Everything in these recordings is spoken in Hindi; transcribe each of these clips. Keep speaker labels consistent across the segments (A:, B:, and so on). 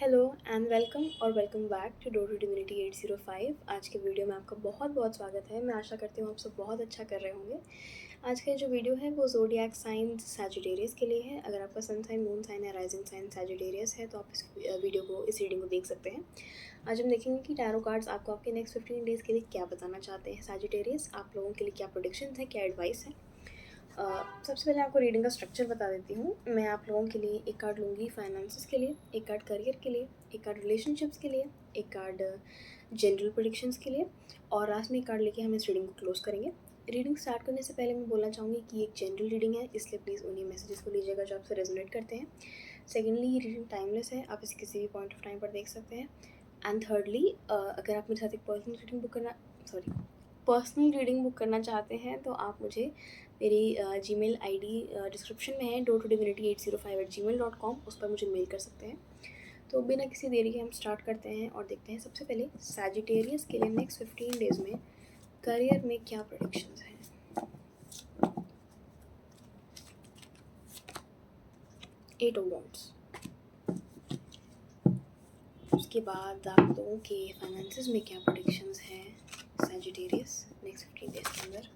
A: हेलो एंड वेलकम और welcome back to door to divinity 805। आज के वीडियो में आपका बहुत बहुत स्वागत है। मैं आशा करती हूँ आप सब बहुत अच्छा कर रहे होंगे। आज का जो वीडियो है वो ज़ोडिएक साइन सैजिटेरियस के लिए है। अगर आपका सन साइन, मून साइन या राइजिंग साइन सैजिटेरियस है तो आप इस वीडियो को, इस रीडिंग को देख सकते हैं। आज हम देखेंगे कि टैरो कार्ड्स आपको आपके नेक्स्ट 15 डेज़ के लिए क्या बताना चाहते हैं। सैजिटेरियस, आप लोगों के लिए क्या प्रेडिक्शंस है, क्या एडवाइस है। सबसे पहले आपको रीडिंग का स्ट्रक्चर बता देती हूँ। मैं आप लोगों के लिए एक कार्ड लूँगी फाइनेंसेस के लिए, एक कार्ड करियर के लिए, एक कार्ड रिलेशनशिप्स के लिए, एक कार्ड जनरल प्रेडिक्शंस के लिए और लास्ट में एक कार्ड लेके हम इस रीडिंग को क्लोज करेंगे। रीडिंग स्टार्ट करने से पहले मैं बोलना चाहूँगी कि एक जनरल रीडिंग है, इसलिए प्लीज़ उन्हीं मैसेजेस को लीजिएगा जो आपसे रेजोनेट करते हैं। सेकेंडली, ये रीडिंग टाइमलेस है, आप इसे किसी भी पॉइंट ऑफ टाइम पर देख सकते हैं। एंड थर्डली, अगर आप मेरे साथ एक पर्सनल रीडिंग बुक करना चाहते हैं तो आप मुझे मेरी जीमेल आईडी डिस्क्रिप्शन में है dortodivinity805@gmail.com, उस पर मुझे मेल कर सकते हैं। तो बिना किसी देरी के हम स्टार्ट करते हैं और देखते हैं सबसे पहले सैजिटेरियस के लिए नेक्स्ट 15 डेज़ में करियर में क्या प्रेडिक्शंस हैं। एट ऑफ वॉन्ड्स, उसके बाद आप लोगों के फाइनेंसेस में क्या प्रेडिक्शंस हैं सैजिटेरियस नेक्स्ट 15 डेज़ के अंदर।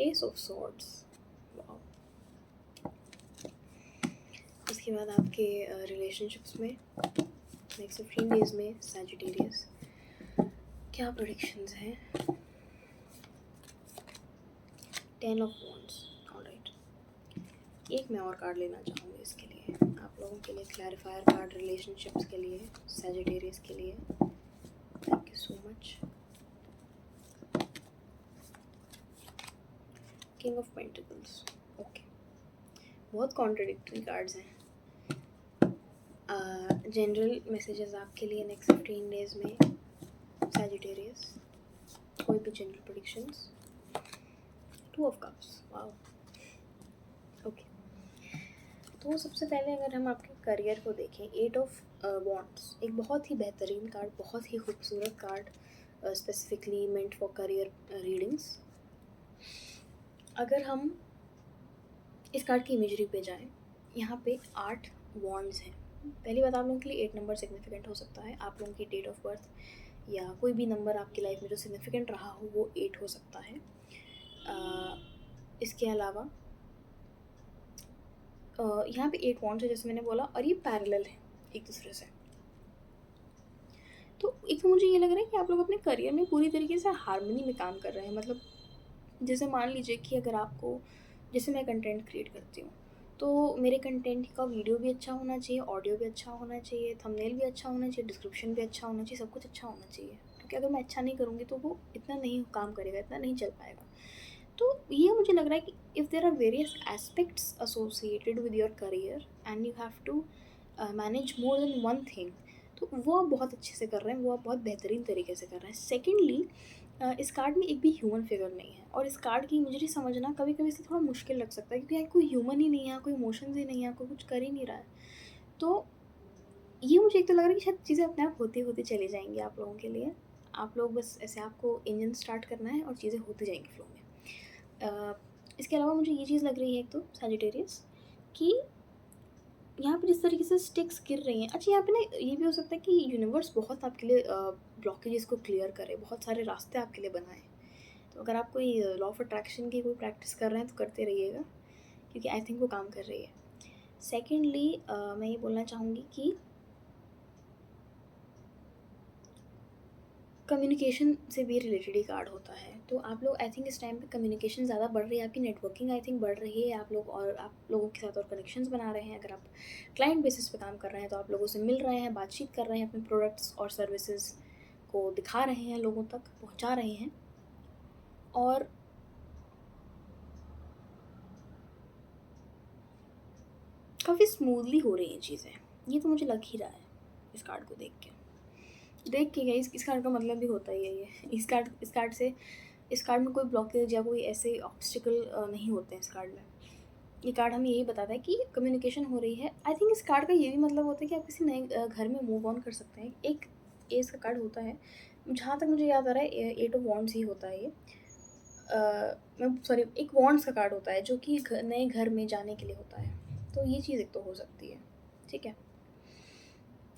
A: एस ऑफ सॉर्ड्स, उसके बाद आपके रिलेशनशिप्स में नेक्स्ट 15 डेज़ में सैजिटेरियस क्या प्रेडिक्शंस हैं। 10 ऑफ वॉन्ड्स, ऑलराइट। एक मैं और कार्ड लेना चाहूँगी इसके लिए, आप लोगों के लिए क्लैरिफायर कार्ड रिलेशनशिप्स के लिए, सैजिटेरियस के लिए। Thank you so much. King of pentacles, okay, बहुत कॉन्ट्रडिक्टरी कार्ड्स हैं। जनरल मैसेजेस आपके लिए नेक्स्ट 15 डेज़ में सैजिटेरियस, कोई भी general predictions. 2 of cups, wow, okay. तो सबसे पहले अगर हम आपके करियर को देखें, 8 ऑफ वॉन्ड्स एक बहुत ही बेहतरीन कार्ड, बहुत ही खूबसूरत card, specifically meant for career readings. अगर हम इस कार्ड की इमेजरी पे जाएं, यहाँ पे 8 वॉन्ड्स हैं। पहली बात, आप लोगों के लिए 8 नंबर सिग्निफिकेंट हो सकता है। आप लोगों की डेट ऑफ बर्थ या कोई भी नंबर आपकी लाइफ में जो सिग्निफिकेंट रहा हो वो 8 हो सकता है। इसके अलावा यहाँ पे 8 वॉन्ड्स है जैसे मैंने बोला, और ये पैरेलल है एक दूसरे से। तो एक तो मुझे ये लग रहा है कि आप लोग अपने करियर में पूरी तरीके से हार्मनी में काम कर रहे हैं। मतलब जैसे मान लीजिए कि अगर आपको, जैसे मैं कंटेंट क्रिएट करती हूँ तो मेरे कंटेंट का वीडियो भी अच्छा होना चाहिए, ऑडियो भी अच्छा होना चाहिए, थंबनेल भी अच्छा होना चाहिए, डिस्क्रिप्शन भी अच्छा होना चाहिए, सब कुछ अच्छा होना चाहिए। क्योंकि अगर मैं अच्छा नहीं करूँगी तो वो इतना नहीं काम करेगा, इतना नहीं चल पाएगा। तो ये मुझे लग रहा है कि if there are various aspects associated with your career and you have to manage more than one thing, तो वो आप बहुत अच्छे से कर रहे हैं, वो आप बहुत बेहतरीन तरीके से कर रहे हैं। सेकेंडली, इस कार्ड में एक भी ह्यूमन फिगर नहीं है, और इस कार्ड की इमेजरी समझना कभी कभी से थोड़ा मुश्किल लग सकता है, क्योंकि यहाँ कोई ह्यूमन ही नहीं है, कोई इमोशंस ही नहीं है, कोई कुछ कर ही नहीं रहा है। तो ये मुझे एक तो लग रहा है कि शायद चीज़ें अपने आप होती होती चली जाएंगी आप लोगों के लिए। आप लोग बस ऐसे, आपको इंजन स्टार्ट करना है और चीज़ें होती जाएंगी फ्लो में। इसके अलावा मुझे ये चीज़ लग रही है एक तो सैजिटेरियस कि यहाँ पे जिस तरीके से स्टिक्स गिर रही हैं, अच्छा यहाँ पे ना ये भी हो सकता है कि यूनिवर्स बहुत आपके लिए ब्लॉकेजेस को क्लियर करे, बहुत सारे रास्ते आपके लिए बनाए। तो अगर आप कोई लॉ ऑफ अट्रैक्शन की कोई प्रैक्टिस कर रहे हैं तो करते रहिएगा, क्योंकि आई थिंक वो काम कर रही है। सेकेंडली, मैं ये बोलना चाहूँगी कि कम्युनिकेशन से भी रिलेटेड ही कार्ड होता है। तो आप लोग, आई थिंक इस टाइम पे कम्युनिकेशन ज़्यादा बढ़ रही है, आपकी नेटवर्किंग आई थिंक बढ़ रही है, आप लोग और आप लोगों के साथ और कनेक्शंस बना रहे हैं। अगर आप क्लाइंट बेसिस पे काम कर रहे हैं तो आप लोगों से मिल रहे हैं, बातचीत कर रहे हैं, अपने प्रोडक्ट्स और सर्विसेज को दिखा रहे हैं, लोगों तक पहुंचा रहे हैं, और काफ़ी स्मूथली हो रही हैं चीज़ें। ये तो मुझे लग ही रहा है इस कार्ड को देख के गाइस। इस कार्ड का मतलब भी होता ही है ये, इस कार्ड में कोई ब्लॉकेज या कोई ऐसे ऑब्स्टिकल नहीं होते हैं इस कार्ड में। ये कार्ड हमें यही बताता है कि कम्युनिकेशन हो रही है। आई थिंक इस कार्ड का ये भी मतलब होता है कि आप किसी नए घर में मूव ऑन कर सकते हैं। एक एस का कार्ड होता है, जहाँ तक मुझे याद आ रहा है 8 ऑफ वॉन्ड्स ही होता है ये। मैं सॉरी, एक वॉन्ड्स का कार्ड होता है जो कि नए घर में जाने के लिए होता है। तो ये चीज़ एक तो हो सकती है, ठीक है।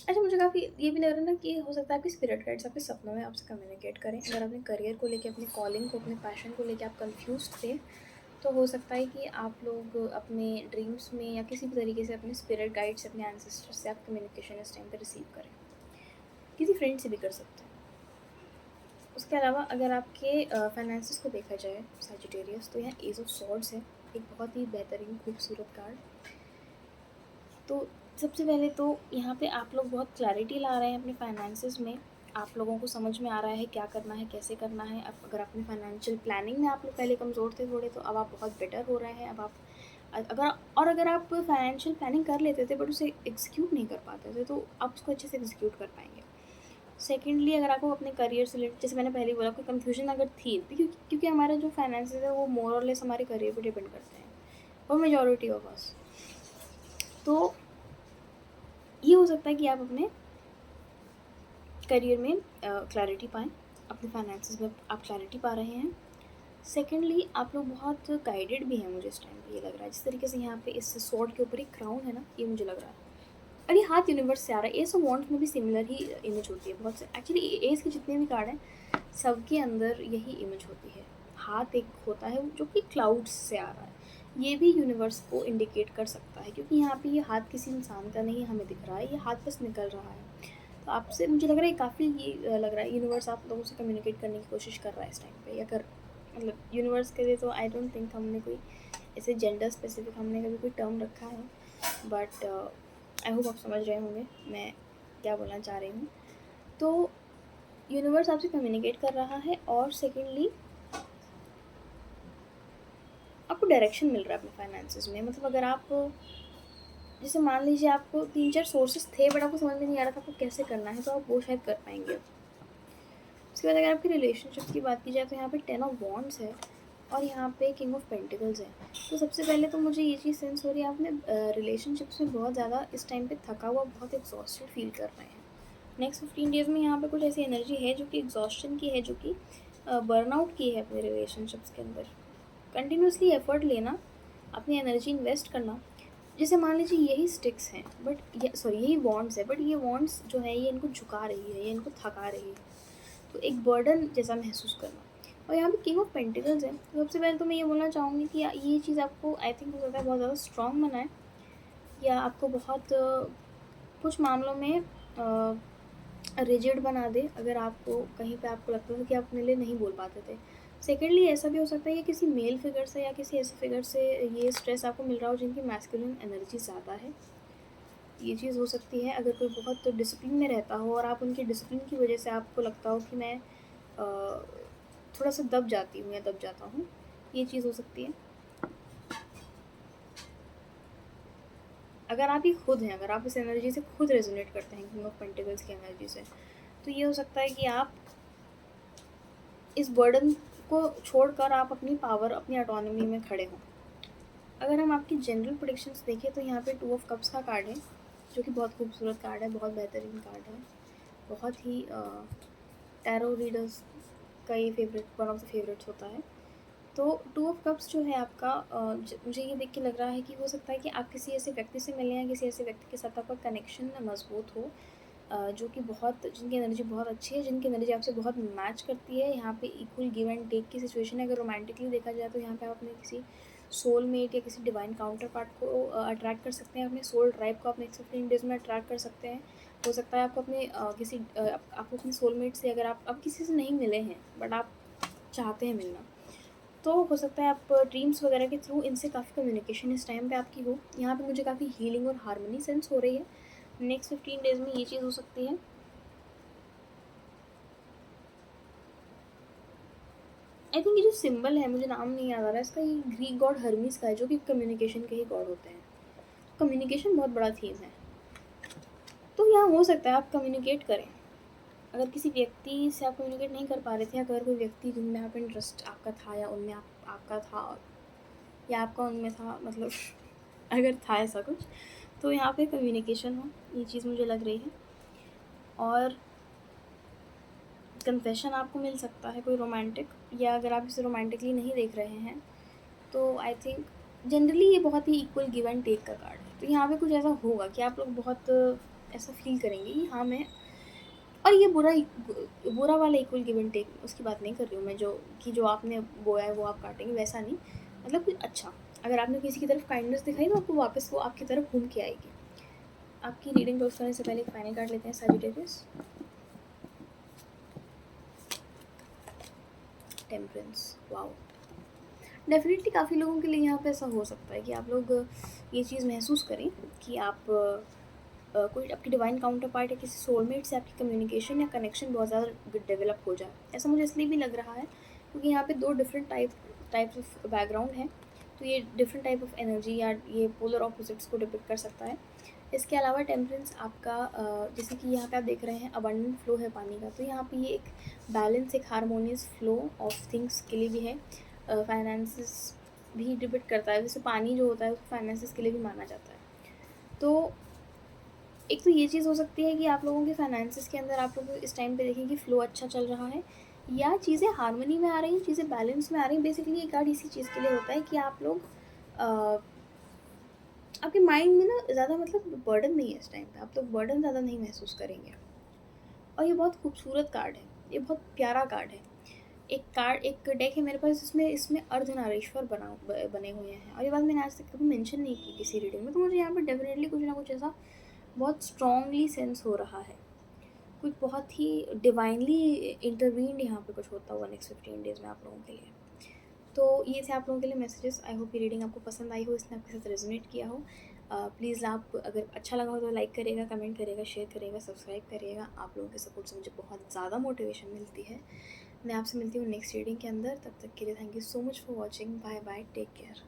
A: अच्छा, मुझे काफ़ी ये भी लग रहा है ना कि हो सकता है आपके स्पिरिट गाइड्स आपके सपनों में आपसे कम्युनिकेट करें। अगर अपने करियर को लेके, अपने कॉलिंग को, अपने पैशन को लेके आप कन्फ्यूज़्ड थे, तो हो सकता है कि आप लोग अपने ड्रीम्स में या किसी भी तरीके से अपने स्पिरिट गाइड से, अपने एंसेस्टर से आप कम्युनिकेशन इस टाइम पे रिसीव करें। किसी फ्रेंड से भी कर सकते हैं। उसके अलावा अगर आपके फाइनेंसेस को देखा जाए सैजिटेरियस, तो यहाँ एज ऑफ सॉर्ड्स है, एक बहुत ही बेहतरीन खूबसूरत कार्ड। तो सबसे पहले तो यहाँ पे आप लोग बहुत क्लैरिटी ला रहे हैं अपने फाइनेंसेस में। आप लोगों को समझ में आ रहा है क्या करना है, कैसे करना है। अब अगर अपनी फाइनेंशियल प्लानिंग में आप लोग पहले कमज़ोर थे थोड़े, तो अब आप बहुत बेटर हो रहे हैं। अब आप अगर आप फाइनेंशियल प्लानिंग कर लेते थे बट उसे एग्जीक्यूट नहीं कर पाते थे, तो आप उसको अच्छे से एग्जीक्यूट कर पाएंगे। सेकेंडली, अगर आपको अपने करियर से रिलेटेड, जैसे मैंने पहले ही बोला, कोई कन्फ्यूजन अगर थी, क्योंकि हमारे जो फाइनेंसेस है वो मोर और लेस हमारे करियर पर डिपेंड करते हैं, और मेजॉरिटी ऑफ अस। तो ये हो सकता है कि आप अपने करियर में क्लैरिटी पाएँ, अपने फाइनेंसेस में आप क्लैरिटी पा रहे हैं। सेकेंडली, आप लोग बहुत गाइडेड भी हैं, मुझे इस टाइम पे ये लग रहा है। जिस तरीके से यहाँ पे इस स्वॉर्ड के ऊपर एक क्राउन है ना, ये मुझे लग रहा है। और ये हाथ यूनिवर्स से आ रहा है। एस ऑफ वॉन्ड्स में भी सिमिलर ही इमेज होती है बहुत से। एक्चुअली एस के जितने भी कार्ड हैं, सबके अंदर यही इमेज होती है। हाथ एक होता है जो कि क्लाउड्स से आ रहा है। ये भी यूनिवर्स को इंडिकेट कर सकता है, क्योंकि यहाँ पे ये हाथ किसी इंसान का नहीं हमें दिख रहा है, ये हाथ बस निकल रहा है। तो आपसे मुझे लग रहा है काफ़ी ये लग रहा है यूनिवर्स आप लोगों से कम्युनिकेट करने की कोशिश कर रहा है इस टाइम पे। या कर मतलब यूनिवर्स के लिए तो आई डोंट थिंक हमने कोई ऐसे जेंडर स्पेसिफिक हमने कभी कोई टर्म रखा है, बट आई होप आप समझ रहे होंगे मैं क्या बोलना चाह रही हूँ। तो यूनिवर्स आपसे कम्युनिकेट कर रहा है, और सेकेंडली आपको डायरेक्शन मिल रहा है अपने फाइनेंसेस में। मतलब अगर आप, जैसे मान लीजिए आपको 3-4 सोर्सेस थे बट आपको समझ में नहीं आ रहा था आपको कैसे करना है, तो आप वो शायद कर पाएंगे। उसके बाद अगर आपकी रिलेशनशिप की बात की जाए, तो यहाँ पे 10 ऑफ वॉन्ड्स है और यहाँ पे किंग ऑफ पेंटिकल्स है। तो सबसे पहले तो मुझे ये चीज़ सेंस हो रही है, आपने रिलेशनशिप्स में बहुत ज़्यादा इस टाइम पे थका हुआ, बहुत एग्जॉस्टेड फील कर रहे हैं। नेक्स्ट 15 डेज़ में यहाँ पे कुछ ऐसी एनर्जी है जो कि एग्जॉस्शन की है, जो कि बर्नआउट की है अपने रिलेशनशिप्स के अंदर। कंटिन्यूसली एफर्ट लेना, अपनी एनर्जी इन्वेस्ट करना। जैसे मान लीजिए यही स्टिक्स हैं, बट ये सॉरी यही वॉन्ड्स है, बट ये वॉन्ड्स जो है ये इनको झुका रही है, ये इनको थका रही है। तो एक बर्डन जैसा महसूस करना। और यहाँ पे किंग ऑफ पेंटिकल्स है। तो सबसे पहले तो मैं ये बोलना चाहूँगी कि ये चीज़ आपको आई थिंक हो सकता है बहुत ज़्यादा स्ट्रॉन्ग बनाए, या आपको बहुत कुछ मामलों में रिजिड बना दे, अगर आपको कहीं पे आपको लगता था कि आप अपने लिए नहीं बोल पाते थे। सेकेंडली, ऐसा भी हो सकता है कि किसी मेल फिगर से या किसी ऐसे फिगर से ये स्ट्रेस आपको मिल रहा हो जिनकी मैस्कुलिन एनर्जी ज़्यादा है। ये चीज़ हो सकती है। अगर कोई बहुत डिसिप्लिन में रहता हो और आप उनकी डिसिप्लिन की वजह से आपको लगता हो कि मैं थोड़ा सा दब जाती हूँ या दब जाता हूँ, ये चीज़ हो सकती है। अगर आप ही खुद हैं, अगर आप इस एनर्जी से खुद रेजोनेट करते हैं, किंग ऑफ पेंटिकल्स की एनर्जी से, तो ये हो सकता है कि आप इस बर्डन को छोड़कर आप अपनी पावर, अपनी ऑटोनॉमी में खड़े हों। अगर हम आपकी जनरल प्रेडिक्शंस देखें, तो यहाँ पे 2 ऑफ कप्स का कार्ड है, जो कि बहुत खूबसूरत कार्ड है, बहुत बेहतरीन कार्ड है, बहुत ही टैरो रीडर्स का ये favourite, one of the favourites होता है। तो 2 ऑफ कप्स जो है आपका, मुझे ये देख के लग रहा है कि हो सकता है कि आप किसी ऐसे व्यक्ति से मिलें या किसी ऐसे व्यक्ति के साथ आपका कनेक्शन मजबूत हो, जो कि बहुत, जिनकी एनर्जी बहुत अच्छी है, जिनकी एनर्जी आपसे बहुत मैच करती है। यहाँ पे इक्वल गिव एंड टेक की सिचुएशन है। अगर रोमांटिकली देखा जाए, तो यहाँ पे आप अपने किसी सोलमेट या किसी डिवाइन काउंटर पार्ट को अट्रैक्ट कर सकते हैं। अपने सोल ट्राइब को आप नेक्स्ट 15 डेज़ में अट्रैक्ट कर सकते हैं। हो सकता है आपको अपने आपको अपने सोलमेट से, अगर आप किसी से नहीं मिले हैं बट आप चाहते हैं मिलना, तो हो सकता है आप ड्रीम्स वगैरह के थ्रू इनसे काफ़ी कम्युनिकेशन इस टाइम पे आपकी हो। यहाँ पे मुझे काफ़ी हीलिंग और हार्मनी सेंस हो रही है। नेक्स्ट 15 डेज़ में ये चीज़ हो सकती है। आई थिंक ये जो सिंबल है, मुझे नाम नहीं याद आ रहा है इसका, ये ग्रीक गॉड हर्मीस का है, जो कि कम्युनिकेशन के ही गॉड होते हैं। कम्युनिकेशन बहुत बड़ा थीम है। तो यहाँ हो सकता है आप कम्युनिकेट करें। अगर किसी व्यक्ति से आप कम्युनिकेट नहीं कर पा रहे थे, अगर कोई व्यक्ति जिनमें आप इंटरेस्ट आपका था, या उनमें आपका था, या आपका उनमें था, मतलब अगर था ऐसा कुछ, तो यहाँ पे कम्युनिकेशन हो, ये चीज़ मुझे लग रही है। और कन्फेशन आपको मिल सकता है कोई रोमांटिक, या अगर आप इसे रोमांटिकली नहीं देख रहे हैं, तो आई थिंक जनरली ये बहुत ही इक्वल गिव एंड टेक का कार्ड है, तो यहाँ पे कुछ ऐसा होगा कि आप लोग बहुत ऐसा फील करेंगे कि हाँ मैं, और ये बुरा वाला इक्वल गिव एंड टेक उसकी बात नहीं कर रही हूँ मैं, जो कि जो आपने बोया है वो आप काटेंगे, वैसा नहीं। मतलब कुछ अच्छा, अगर आपने किसी की तरफ काइंडनेस दिखाई तो आपको वापस वो आपकी तरफ घूम के आएगी। आपकी रीडिंग क्लोज करने से पहले एक फाइनल कार्ड लेते हैं, सजिटेरियस। Temperance, wow. डेफ़िनेटली काफ़ी लोगों के लिए यहाँ पे ऐसा हो सकता है कि आप लोग ये चीज़ महसूस करें कि आप कोई आपकी डिवाइन काउंटर पार्ट या किसी सोलमेट से आपकी कम्युनिकेशन या कनेक्शन बहुत ज़्यादा डेवलप हो जाए। ऐसा मुझे इसलिए भी लग रहा है क्योंकि यहाँ पे 2 डिफरेंट टाइप्स ऑफ बैकग्राउंड हैं, तो ये डिफरेंट टाइप ऑफ एनर्जी या ये पोलर ऑपोजिट्स को डिपिक्ट कर सकता है। इसके अलावा टेम्परेंस आपका जैसे कि यहाँ पे आप देख रहे हैं अबंडेंट फ्लो है पानी का, तो यहाँ पे ये एक बैलेंस, एक हार्मोनियस फ्लो ऑफ थिंग्स के लिए भी है। फाइनेंसेस भी डिपिक्ट करता है, जैसे पानी जो होता है उसको फाइनेंसेस के लिए भी माना जाता है। तो एक तो ये चीज़ हो सकती है कि आप लोगों के फाइनेंसेस के अंदर आप लोग इस टाइम पे देखें कि फ्लो अच्छा चल रहा है, या चीज़ें हार्मनी में आ रही हैं, चीज़ें बैलेंस में आ रही हैं। बेसिकली ये कार्ड इसी चीज़ के लिए होता है कि आप लोग आपके माइंड में ना ज़्यादा मतलब बर्डन नहीं है इस टाइम पे, आप लोग बर्डन ज़्यादा नहीं महसूस करेंगे। और ये बहुत खूबसूरत कार्ड है, ये बहुत प्यारा कार्ड है। एक डेक है मेरे पास, इसमें इसमें अर्धनारीश्वर बने हुए हैं, और ये बात मैंने आज तक कभी मेंशन नहीं की किसी रीडिंग में, तो मुझे यहाँ पे डेफिनेटली कुछ ना कुछ ऐसा बहुत स्ट्रांगली सेंस हो रहा है, कुछ बहुत ही डिवाइनली इंटरवीन्ड यहाँ पे कुछ होता हुआ नेक्स्ट 15 डेज़ में आप लोगों के लिए। तो ये थे आप लोगों के लिए मैसेजेस। आई होप ये रीडिंग आपको पसंद आई हो, इसने आपके साथ रेजोनेट किया हो। प्लीज़ आप अगर अच्छा लगा हो तो लाइक करिएगा, कमेंट करिएगा, शेयर करिएगा, सब्सक्राइब करिएगा। आप लोगों के सपोर्ट से मुझे बहुत ज़्यादा मोटिवेशन मिलती है। मैं आपसे मिलती हूँ नेक्स्ट रीडिंग के अंदर, तब तक के लिए thank you so much for watching. Bye bye, take care.